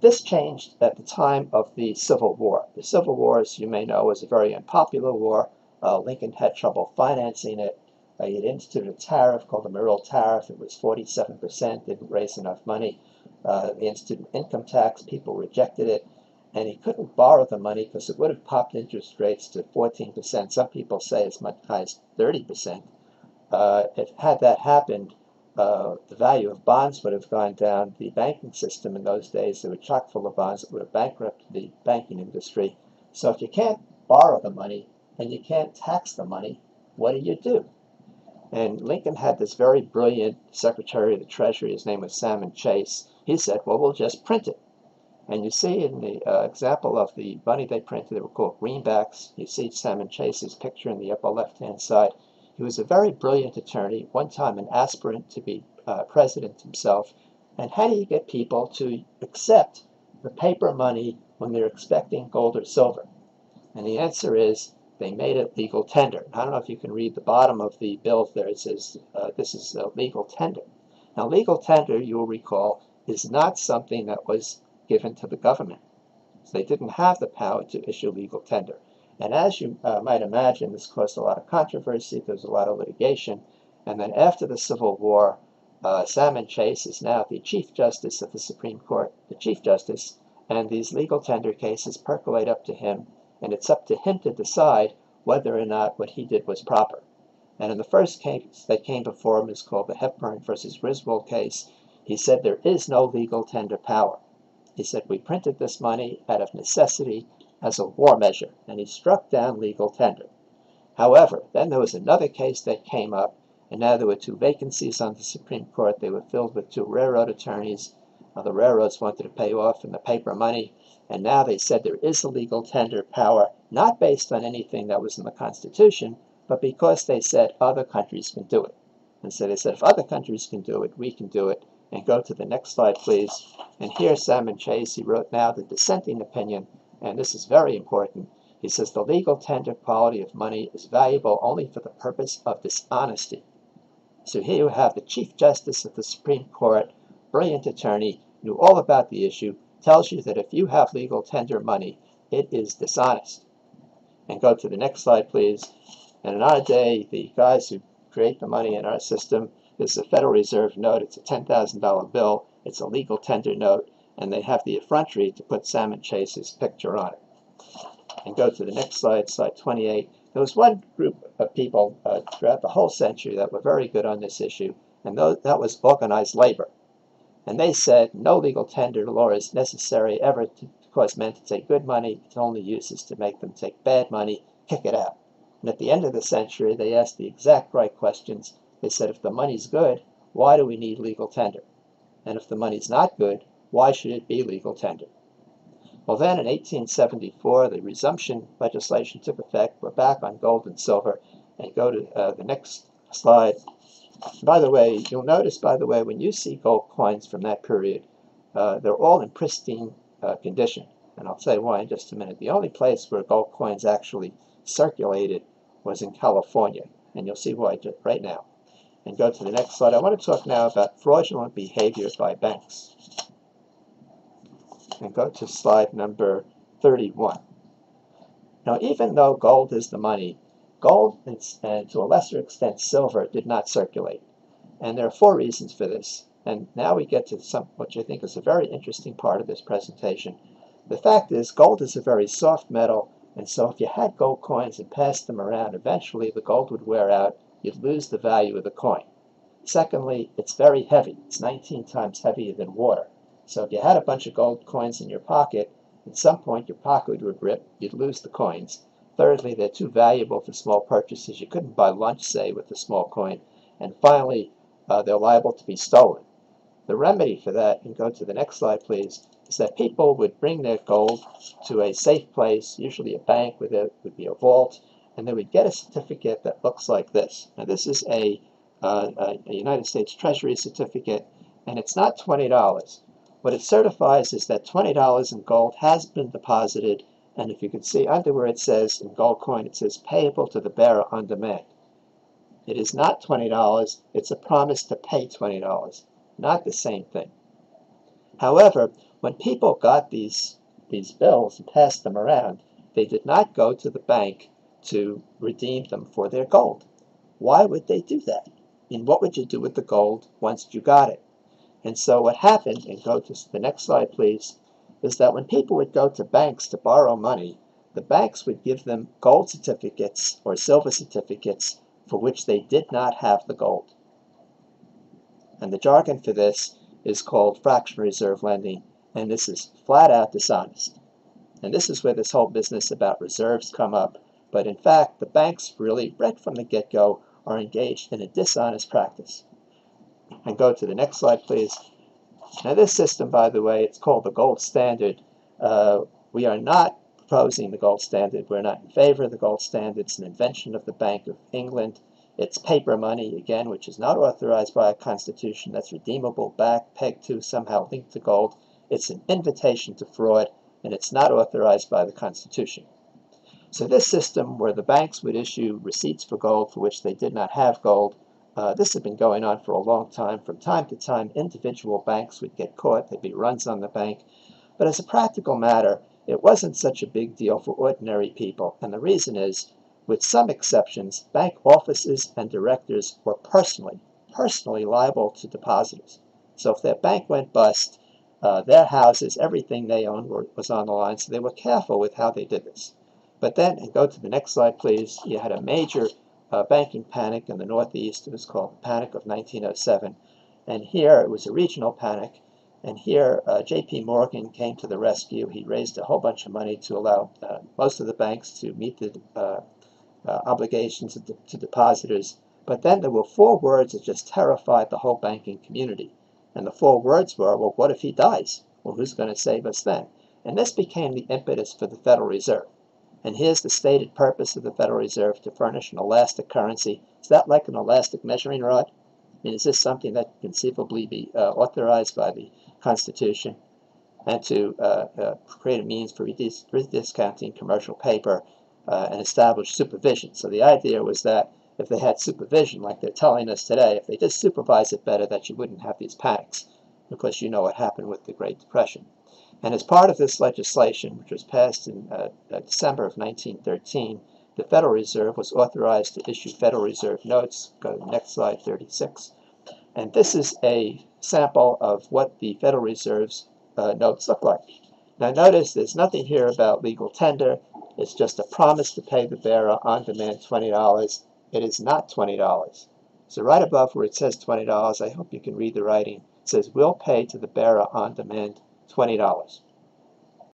this changed at the time of the Civil War. The Civil War, as you may know, was a very unpopular war. Lincoln had trouble financing it. He had instituted a tariff called the Morrill Tariff. It was 47%, didn't raise enough money. He instituted income tax. People rejected it. And he couldn't borrow the money because it would have popped interest rates to 14%. Some people say as much as 30%. Had that happened, the value of bonds would have gone down. The banking system in those days, they were chock full of bonds that would have bankrupted the banking industry. So if you can't borrow the money and you can't tax the money, what do? And Lincoln had this very brilliant Secretary of the Treasury. His name was Salmon Chase. He said, well, we'll just print it. And you see in the example of the money they printed, they were called greenbacks. You see Salmon Chase's picture in the upper left-hand side. He was a very brilliant attorney, one time an aspirant to be president himself. And how do you get people to accept the paper money when they're expecting gold or silver? And the answer is they made it legal tender. I don't know if you can read the bottom of the bill there. It says this is a legal tender. Now, legal tender, you will recall, is not something that was given to the government. So they didn't have the power to issue legal tender. And as you might imagine, this caused a lot of controversy. There was a lot of litigation. And then after the Civil War, Salmon Chase is now the Chief Justice of the Supreme Court, the Chief Justice, and these legal tender cases percolate up to him, and it's up to him to decide whether or not what he did was proper. And in the first case that came before him is called the Hepburn versus Griswold case. He said there is no legal tender power. He said we printed this money out of necessity as a war measure, and he struck down legal tender. However, then there was another case that came up, and now there were two vacancies on the Supreme Court. They were filled with two railroad attorneys. The railroads wanted to pay off in the paper money, and now they said there is a legal tender power, not based on anything that was in the Constitution, but because they said other countries can do it. And so they said, if other countries can do it, we can do it. And go to the next slide, please. And here's Salmon Chase. He wrote now the dissenting opinion, and this is very important. He says the legal tender quality of money is valuable only for the purpose of dishonesty. So here you have the Chief Justice of the Supreme Court, brilliant attorney, knew all about the issue, tells you that if you have legal tender money, it is dishonest. And go to the next slide, please. And in our day, the guys who create the money in our system, this is a Federal Reserve note. It's a $10,000 bill. It's a legal tender note, and they have the effrontery to put Salmon Chase's picture on it. And go to the next slide, slide 28. There was one group of people throughout the whole century that were very good on this issue, and that was organized labor. And they said no legal tender law is necessary ever to cause men to take good money. It only uses to make them take bad money. Kick it out. And at the end of the century, they asked the exact right questions. They said, if the money's good, why do we need legal tender? And if the money's not good, why should it be legal tender? Well, then in 1874, the resumption legislation took effect. We're back on gold and silver. And go to the next slide. By the way, you'll notice, when you see gold coins from that period, they're all in pristine condition. And I'll tell you why in just a minute. The only place where gold coins actually circulated was in California. And you'll see why just right now. And go to the next slide. I want to talk now about fraudulent behavior by banks. And go to slide number 31. Now, even though gold is the money, gold and to a lesser extent silver did not circulate. And there are 4 reasons for this. And now we get to what I think is a very interesting part of this presentation. The fact is, gold is a very soft metal, and so if you had gold coins and passed them around, eventually the gold would wear out. You'd lose the value of the coin. Secondly, it's very heavy. It's 19 times heavier than water. So if you had a bunch of gold coins in your pocket, at some point your pocket would rip. You'd lose the coins. Thirdly, they're too valuable for small purchases. You couldn't buy lunch, say, with a small coin. And finally, they're liable to be stolen. The remedy for that, and go to the next slide, please, is that people would bring their gold to a safe place, usually a bank, where there would be a vault, and they would get a certificate that looks like this. Now, this is a United States Treasury certificate, and it's not $20. What it certifies is that $20 in gold has been deposited, and if you can see under where it says in gold coin, it says payable to the bearer on demand. It is not $20. It's a promise to pay $20, not the same thing. However, when people got these bills and passed them around, they did not go to the bank to redeem them for their gold. Why would they do that? And what would you do with the gold once you got it? And so what happened, and go to the next slide, please, is that when people would go to banks to borrow money, the banks would give them gold certificates or silver certificates for which they did not have the gold. And the jargon for this is called fractional reserve lending, and this is flat out dishonest. And this is where this whole business about reserves come up. But in fact, the banks really, right from the get-go, are engaged in a dishonest practice. And go to the next slide, please. Now this system, by the way, it's called the gold standard. We are not proposing the gold standard. We're not in favor of the gold standard. It's an invention of the Bank of England. It's paper money, again, which is not authorized by a constitution that's redeemable back, pegged to, somehow linked to gold. It's an invitation to fraud, and it's not authorized by the Constitution. So this system, where the banks would issue receipts for gold for which they did not have gold, this had been going on for a long time. From time to time, individual banks would get caught. There'd be runs on the bank. But as a practical matter, it wasn't such a big deal for ordinary people. And the reason is, with some exceptions, bank officers and directors were personally liable to depositors. So if their bank went bust, their houses, everything they owned was on the line, so they were careful with how they did this. But then, and go to the next slide, please, you had a major banking panic in the Northeast. It was called the Panic of 1907. And here, it was a regional panic. And here, J.P. Morgan came to the rescue. He raised a whole bunch of money to allow most of the banks to meet the obligations to depositors. But then there were 4 words that just terrified the whole banking community. And the 4 words were, well, what if he dies? Well, who's going to save us then? And this became the impetus for the Federal Reserve. And here's the stated purpose of the Federal Reserve: to furnish an elastic currency. Is that like an elastic measuring rod? I mean, is this something that can conceivably be authorized by the Constitution? And to create a means for rediscounting commercial paper and establish supervision. So the idea was that if they had supervision, like they're telling us today, if they just supervise it better, that you wouldn't have these panics, because you know what happened with the Great Depression. And as part of this legislation, which was passed in December of 1913, the Federal Reserve was authorized to issue Federal Reserve notes. Go to the next slide, 36. And this is a sample of what the Federal Reserve's notes look like. Now notice there's nothing here about legal tender. It's just a promise to pay the bearer on demand $20. It is not $20. So right above where it says $20, I hope you can read the writing. It says, we'll pay to the bearer on demand $20.